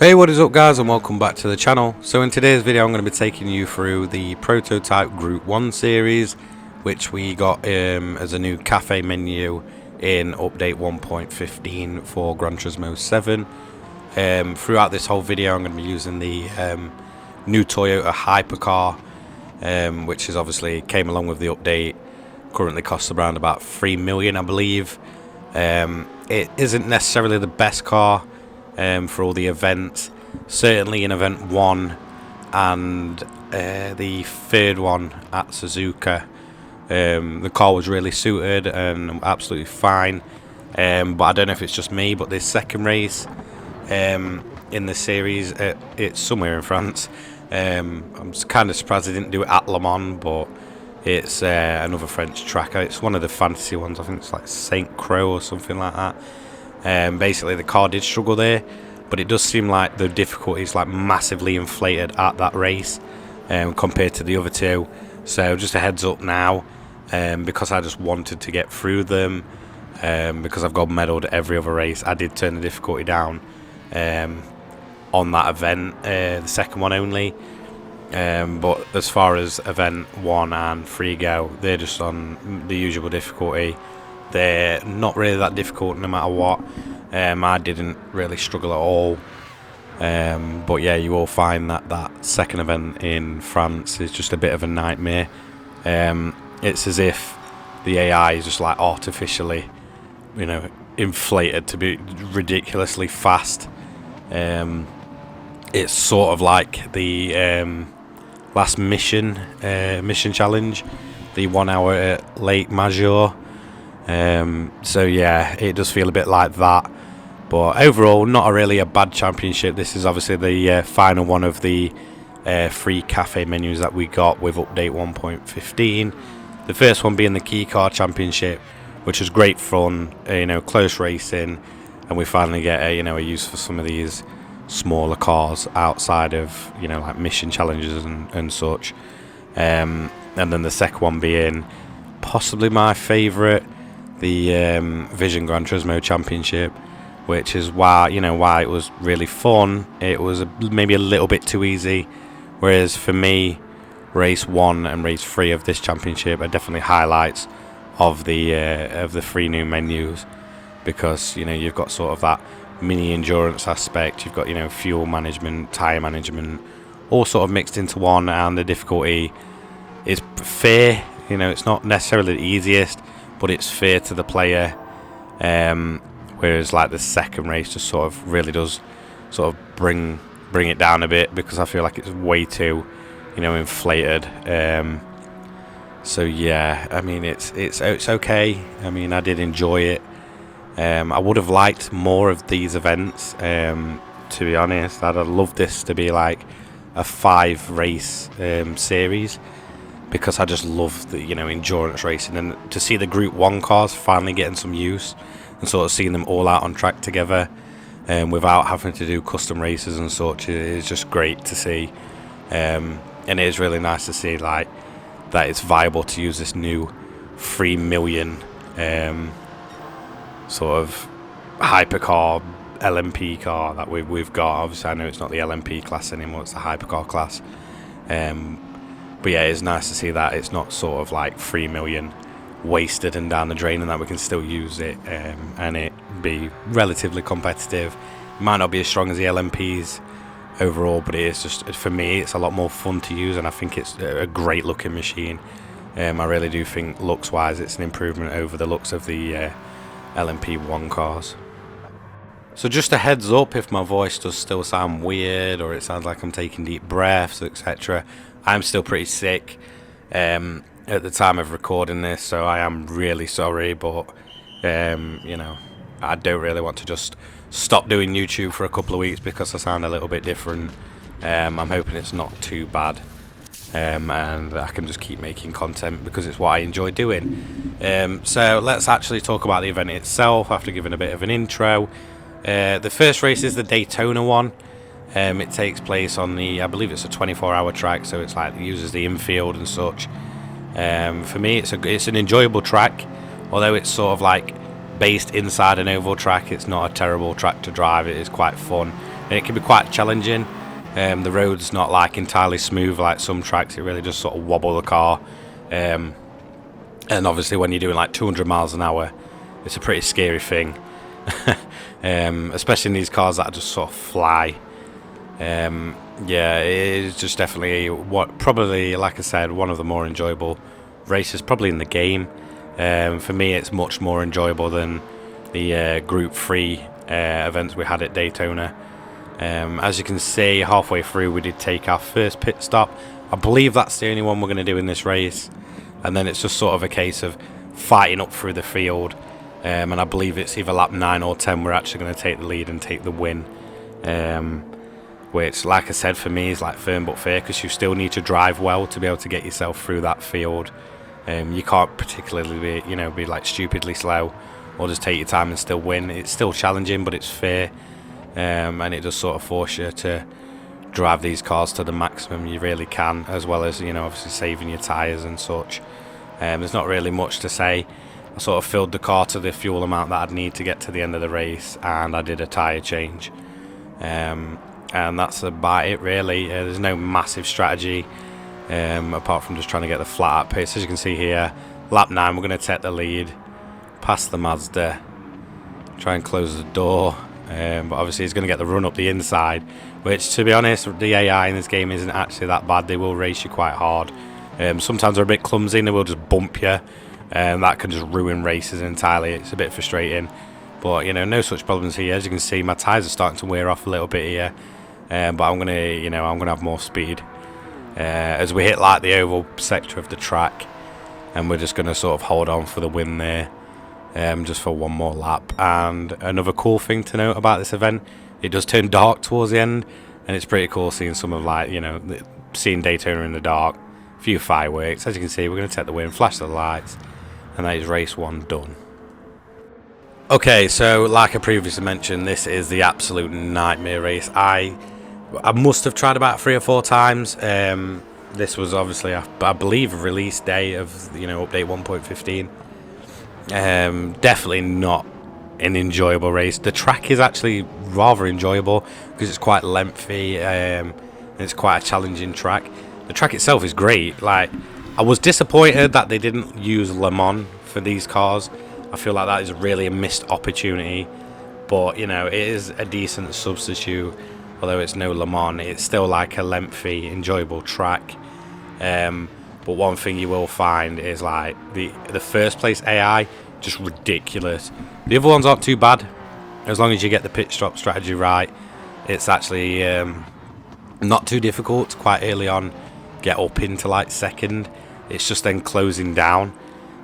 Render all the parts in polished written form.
Hey, what is up guys, and welcome back to the channel. So in today's video I'm going to be taking you through the prototype Gr.1 series, which we got as a new cafe menu in update 1.15 for Gran Turismo 7. Throughout this whole video I'm going to be using the new Toyota hypercar, which is obviously came along with the update. Currently costs around about 3 million, I believe. It isn't necessarily the best car for all the events. Certainly in event 1 and the third one at Suzuka, the car was really suited and absolutely fine, but I don't know if it's just me, but this second race in the series, it's somewhere in France. I'm kind of surprised they didn't do it at Le Mans, but it's another French track. It's one of the fantasy ones. I think it's like Saint Croix or something like that. Basically the car did struggle there, but it does seem like the difficulty is like massively inflated at that race compared to the other two. So just a heads up now, because I just wanted to get through them, because I've got medalled every other race, I did turn the difficulty down on that event, the second one only. But as far as event 1 and 3 go, they're just on the usual difficulty. They're not really that difficult no matter what. I didn't really struggle at all. But yeah, you will find that that second event in France is just a bit of a nightmare. It's as if the AI is just like artificially, inflated to be ridiculously fast. It's sort of like the last mission challenge, the 1 hour at Lake Major. So yeah, it does feel a bit like that, but overall not really a bad championship. This is obviously the final one of the 3 cafe menus that we got with update 1.15. The first one being the key car championship, which was great fun, close racing, and we finally get a use for some of these smaller cars outside of like mission challenges and such. And then the second one being possibly my favourite, the Vision Gran Turismo Championship, which is why it was really fun. It was maybe a little bit too easy, whereas for me, race 1 and race 3 of this championship are definitely highlights of the 3 new menus, because you've got sort of that mini endurance aspect, you've got fuel management, tyre management, all sort of mixed into one, and the difficulty is fair. It's not necessarily the easiest, but it's fair to the player, whereas like the second race just sort of really does sort of bring it down a bit, because I feel like it's way too inflated. So yeah, I mean it's okay. I mean, I did enjoy it. I would have liked more of these events, to be honest. I'd have loved this to be like a 5 race series, because I just love the endurance racing, and to see the Gr.1 cars finally getting some use and sort of seeing them all out on track together, without having to do custom races and such, is just great to see. And it is really nice to see like that it's viable to use this new 3 million sort of hypercar LMP car that we've got. Obviously I know it's not the LMP class anymore, it's the hypercar class. But yeah, it's nice to see that it's not sort of like 3 million wasted and down the drain, and that we can still use it, and it be relatively competitive. It might not be as strong as the LMPs overall, but it is just, for me, it's a lot more fun to use, and I think it's a great looking machine. I really do think looks wise it's an improvement over the looks of the LMP1 cars. So just a heads up, if my voice does still sound weird or it sounds like I'm taking deep breaths, etc., I'm still pretty sick at the time of recording this, so I am really sorry, but I don't really want to just stop doing YouTube for a couple of weeks because I sound a little bit different. I'm hoping it's not too bad, and I can just keep making content because it's what I enjoy doing. So let's actually talk about the event itself after giving a bit of an intro. The first race is the Daytona one. It takes place on I believe it's a 24-hour track, so it's like it uses the infield and such. For me, it's an enjoyable track, although it's sort of like based inside an oval track. It's not a terrible track to drive. It is quite fun. and it can be quite challenging. The road's not like entirely smooth like some tracks. It really just sort of wobble the car, and obviously when you're doing like 200 miles an hour, it's a pretty scary thing. Especially in these cars that just sort of fly. Yeah, it is just definitely probably, like I said, one of the more enjoyable races probably in the game. For me, it's much more enjoyable than the Group 3 events we had at Daytona. As you can see, halfway through we did take our first pit stop. I believe that's the only one we're going to do in this race, and then it's just sort of a case of fighting up through the field. And I believe it's either lap 9 or 10 we're actually going to take the lead and take the win. Which, like I said, for me is like firm but fair, because you still need to drive well to be able to get yourself through that field. You can't particularly be like stupidly slow or just take your time and still win. It's still challenging, but it's fair, and it does sort of force you to drive these cars to the maximum you really can, as well as obviously saving your tyres and such. There's not really much to say. I sort of filled the car to the fuel amount that I'd need to get to the end of the race, and I did a tyre change. And that's about it really. There's no massive strategy, apart from just trying to get the flat out pace. As you can see here, lap 9 we're going to take the lead, past the Mazda, try and close the door, but obviously he's going to get the run up the inside, which, to be honest, the AI in this game isn't actually that bad. They will race you quite hard. Sometimes they're a bit clumsy and they will just bump you, and that can just ruin races entirely. It's a bit frustrating, but no such problems here. As you can see, my tyres are starting to wear off a little bit here, but I'm gonna have more speed as we hit like the oval sector of the track, and we're just gonna sort of hold on for the win there, just for one more lap. And another cool thing to note about this event, it does turn dark towards the end, and it's pretty cool seeing some of seeing Daytona in the dark. A few fireworks. As you can see, we're going to take the win, flash the lights, and that is race 1 done. Okay, so like I previously mentioned, this is the absolute nightmare race. I must have tried about 3 or 4 times. This was obviously, I believe, a release day of update 1.15. Definitely not an enjoyable race. The track is actually rather enjoyable because it's quite lengthy, and it's quite a challenging track. The track itself is great. Like, I was disappointed that they didn't use Le Mans for these cars. I feel like that is really a missed opportunity, but it is a decent substitute. Although it's no Le Mans, it's still like a lengthy, enjoyable track. But one thing you will find is like the first place AI, just ridiculous. The other ones aren't too bad, as long as you get the pit stop strategy right. It's actually not too difficult quite early on. Get up into like second. It's just then closing down,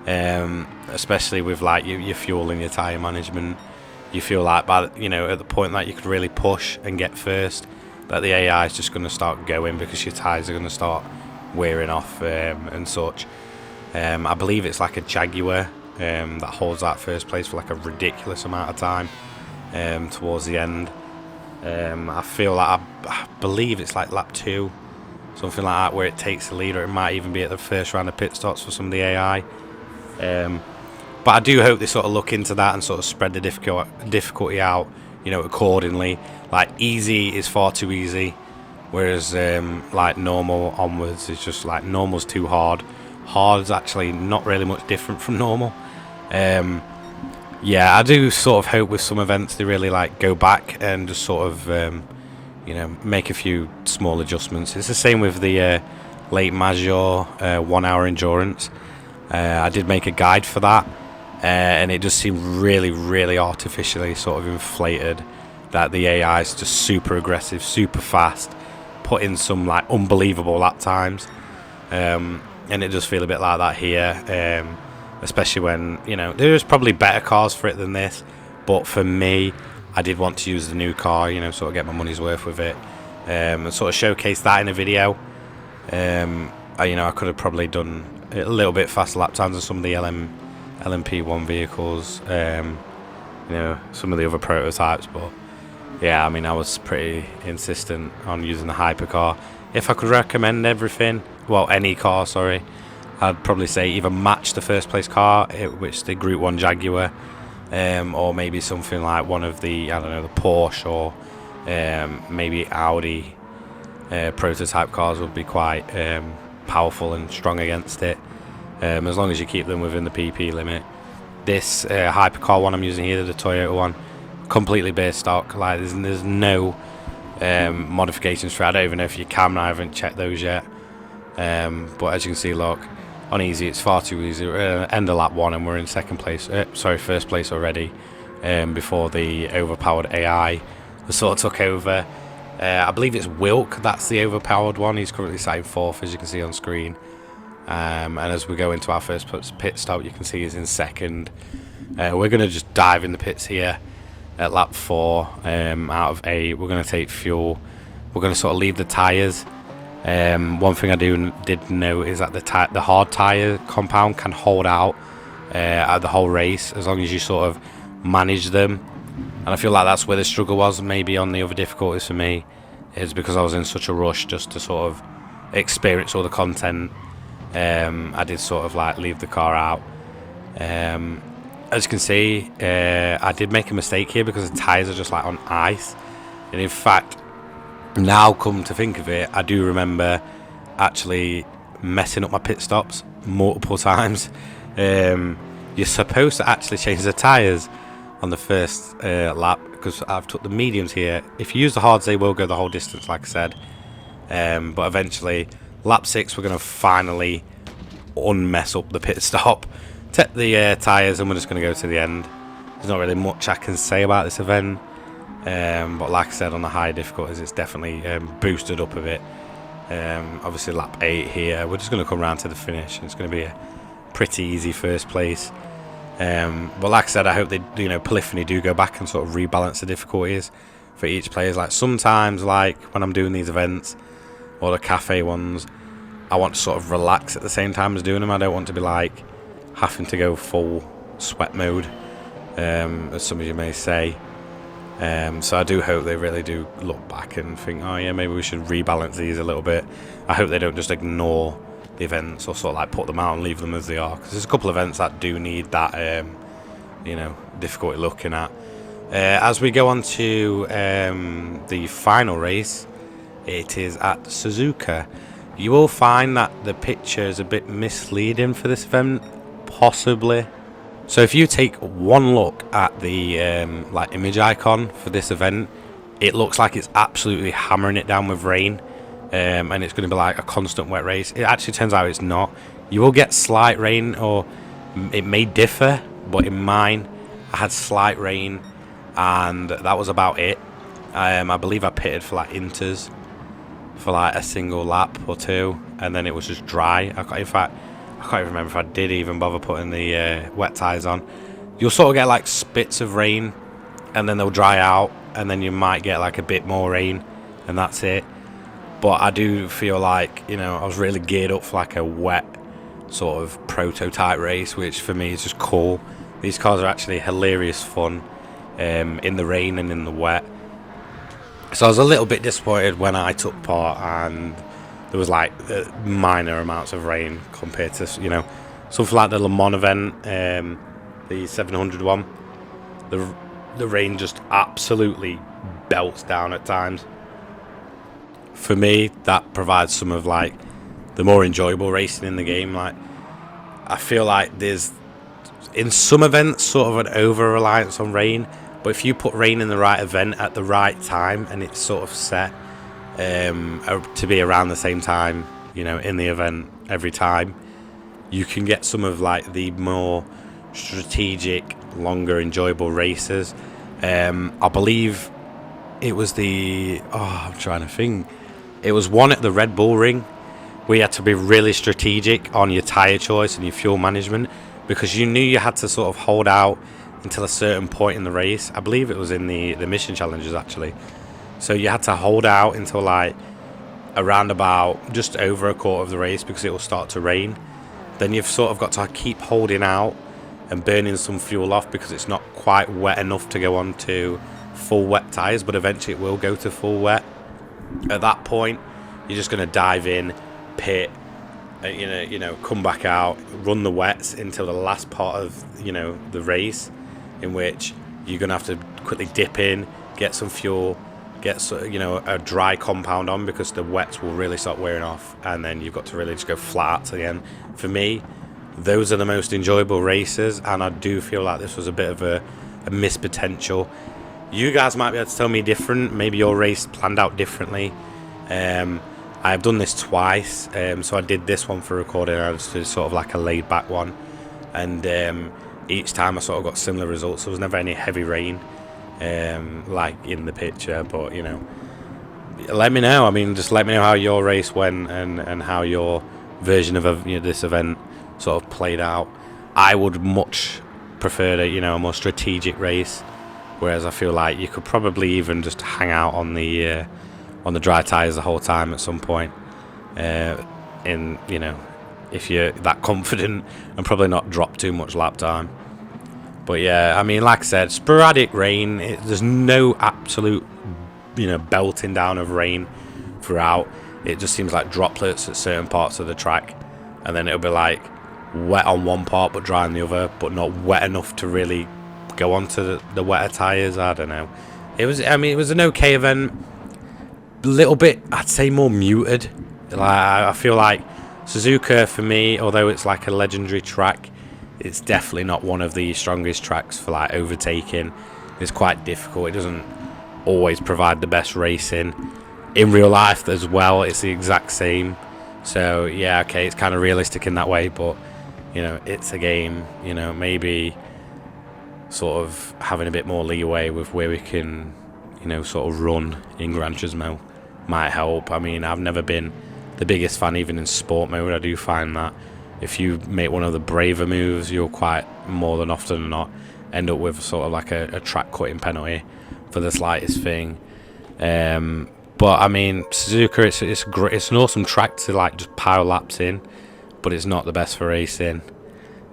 especially with like your fuel and your tyre management. You feel like at the point that you could really push and get first, that the AI is just going to start going because your tyres are going to start wearing off, and such. I believe it's like a Jaguar that holds that first place for like a ridiculous amount of time towards the end. I feel like I believe it's like lap 2, something like that, where it takes the lead, or it might even be at the first round of pit stops for some of the AI. But I do hope they sort of look into that and sort of spread the difficulty out, accordingly. Like, easy is far too easy, whereas like normal onwards is just like normal's too hard. Hard's actually not really much different from normal. Yeah, I do sort of hope with some events they really like go back and just sort of make a few small adjustments. It's the same with the late Major 1 hour endurance. I did make a guide for that, and it just seemed really, really artificially sort of inflated, that the AI is just super aggressive, super fast, put in some like unbelievable lap times, and it does feel a bit like that here, especially when there's probably better cars for it than this, but for me, I did want to use the new car, sort of get my money's worth with it, and sort of showcase that in a video. I could have probably done a little bit faster lap times than some of the LMP1 vehicles, some of the other prototypes, but yeah, I was pretty insistent on using the hypercar. If I could recommend any car, sorry, I'd probably say either match the first place car, which the Gr.1 Jaguar, or maybe something like one of the, the Porsche or maybe Audi prototype cars would be quite powerful and strong against it, as long as you keep them within the PP limit. This hypercar one I'm using here, the Toyota one, completely base stock. Like there's no modifications for it. I don't even know if you can. I haven't checked those yet. But as you can see, look, on easy it's far too easy. End of lap 1 and we're in first place already, before the overpowered AI sort of took over. I believe it's Wilk, that's the overpowered one. He's currently sat in 4th, as you can see on screen. And as we go into our first pit stop, you can see he's in 2nd. We're going to just dive in the pits here at lap 4. Out of 8, we're going to take fuel. We're going to sort of leave the tyres. One thing I did know is that the hard tyre compound can hold out the whole race, as long as you sort of manage them. And I feel like that's where the struggle was, maybe on the other difficulties for me, is because I was in such a rush just to sort of experience all the content. I did sort of like leave the car out. As you can see, I did make a mistake here because the tyres are just like on ice. And in fact, now come to think of it, I do remember actually messing up my pit stops multiple times. You're supposed to actually change the tyres on the first lap, because I've took the mediums here. If you use the hards, they will go the whole distance, like I said. But eventually, lap 6, we're going to finally unmess up the pit stop, take the tyres, and we're just going to go to the end. There's not really much I can say about this event, but like I said, on the high difficulties, it's definitely boosted up a bit. Obviously, lap 8 here, we're just going to come round to the finish, and it's going to be a pretty easy first place. But like I said, I hope they, Polyphony do go back and sort of rebalance the difficulties for each player. Like sometimes, like when I'm doing these events or the cafe ones, I want to sort of relax at the same time as doing them. I don't want to be like having to go full sweat mode, as some of you may say. So I do hope they really do look back and think, oh yeah, maybe we should rebalance these a little bit. I hope they don't just ignore the events or sort of like put them out and leave them as they are, because there's a couple of events that do need that difficulty looking at. As we go on to the final race, it is at Suzuka. You will find that the picture is a bit misleading for this event, possibly. So if you take one look at the image icon for this event, it looks like it's absolutely hammering it down with rain. And it's going to be like a constant wet race. It actually turns out it's not. You will get slight rain, or it may differ, but in mine I had slight rain, and that was about it. I believe I pitted for like inters for like a single lap or two, and then it was just dry. In fact, I can't even remember if I did even bother putting the wet tyres on. You'll sort of get like spits of rain, and then they'll dry out, and then you might get like a bit more rain, and that's it. But I do feel like, I was really geared up for like a wet sort of prototype race, which for me is just cool. These cars are actually hilarious fun in the rain and in the wet. So I was a little bit disappointed when I took part and there was like minor amounts of rain compared to, something like the Le Mans event, the 700 one. The rain just absolutely belts down at times. For me, that provides some of like the more enjoyable racing in the game. Like, I feel like there's in some events sort of an over reliance on rain, but if you put rain in the right event at the right time and it's sort of set to be around the same time, in the event every time, you can get some of like the more strategic, longer, enjoyable races. I believe it was I'm trying to think. It was one at the Red Bull Ring where you had to be really strategic on your tyre choice and your fuel management, because you knew you had to sort of hold out until a certain point in the race. I believe it was in the mission challenges actually. So you had to hold out until like around about just over a quarter of the race, because it will start to rain. Then you've sort of got to keep holding out and burning some fuel off, because it's not quite wet enough to go on to full wet tyres, but eventually it will go to full wet. At that point, you're just going to dive in, pit, come back out, run the wets until the last part of the race, in which you're going to have to quickly dip in, get some fuel, get a dry compound on, because the wets will really start wearing off, and then you've got to really just go flat out to the end. For me, those are the most enjoyable races, and I do feel like this was a bit of a missed potential. You guys might be able to tell me different. Maybe your race planned out differently. I've done this twice, so I did this one for recording. I just did sort of like a laid back one, and each time I sort of got similar results. There was never any heavy rain, like in the picture, but let me know. I mean, just let me know how your race went, and how your version of this event sort of played out. I would much prefer a more strategic race, whereas I feel like you could probably even just hang out on the dry tyres the whole time at some point, if you're that confident, and probably not drop too much lap time. But yeah, I mean, like I said, sporadic rain. There's no absolute belting down of rain throughout. It just seems like droplets at certain parts of the track, and then it'll be like wet on one part but dry on the other, but not wet enough to really go onto the wetter tyres. I don't know. It was an okay event. A little bit, I'd say, more muted. Like, I feel like Suzuka, for me, although it's like a legendary track, it's definitely not one of the strongest tracks for like overtaking. It's quite difficult. It doesn't always provide the best racing. In real life as well, it's the exact same. So yeah, okay, it's kind of realistic in that way, but it's a game. Maybe sort of having a bit more leeway with where we can sort of run in Gran Turismo might help. I mean, I've never been the biggest fan even in sport mode. I do find that if you make one of the braver moves, you'll quite more than often than not end up with sort of like a track cutting penalty for the slightest thing. But I mean, Suzuka, it's an awesome track to like just pile laps in, but it's not the best for racing.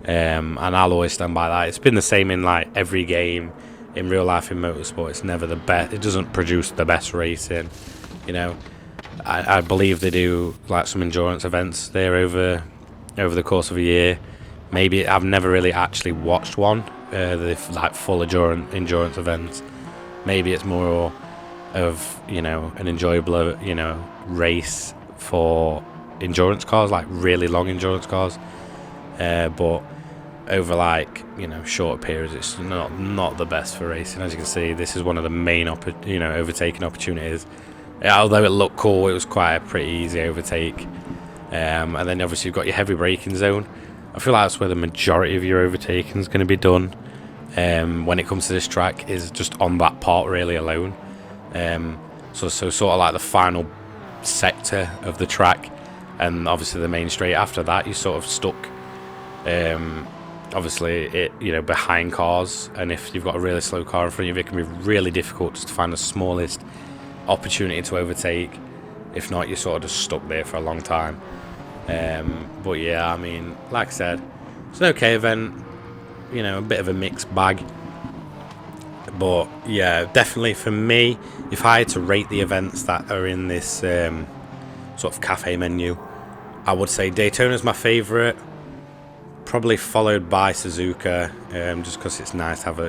And I'll always stand by that. It's been the same in like every game in real life in motorsport. It's never the best. It doesn't produce the best racing. I believe they do like some endurance events there over the course of a year. Maybe I've never really actually watched one, the like full endurance events. Maybe it's more of an enjoyable race for endurance cars, like really long endurance cars, but over like shorter periods, it's not the best for racing. As you can see, this is one of the main overtaking opportunities. Although it looked cool, it was quite a pretty easy overtake. And then obviously you've got your heavy braking zone. I feel like that's where the majority of your overtaking is going to be done when it comes to this track, is just on that part really alone. So sort of like the final sector of the track, and obviously the main straight after that, you're sort of stuck obviously behind cars, and if you've got a really slow car in front of you, it can be really difficult just to find the smallest opportunity to overtake. If not, you're sort of just stuck there for a long time. But yeah, I mean, like I said, it's an okay event, a bit of a mixed bag. But yeah, definitely for me, if I had to rate the events that are in this sort of cafe menu, I would say Daytona's my favourite, probably followed by Suzuka, just because it's nice to have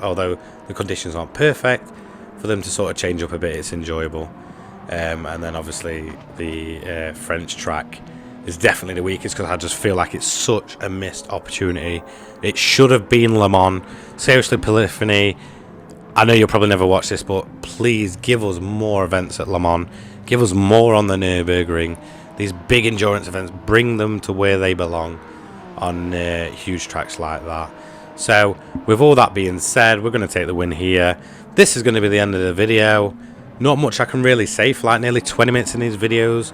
although the conditions aren't perfect, for them to sort of change up a bit, it's enjoyable. And then obviously the French track is definitely the weakest, because I just feel like it's such a missed opportunity. It should have been Le Mans. Seriously, Polyphony, I know you'll probably never watch this, but please give us more events at Le Mans. Give us more on the Nürburgring. These big endurance events, bring them to where they belong on huge tracks like that. So with all that being said, we're going to take the win here. This is going to be the end of the video. Not much I can really say for like nearly 20 minutes in these videos.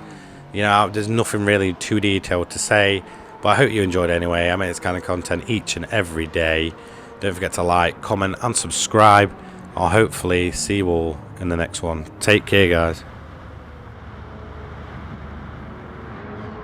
There's nothing really too detailed to say, but I hope you enjoyed anyway. I make this kind of content each and every day. Don't forget to like, comment and subscribe. I'll hopefully see you all in the next one. Take care, guys.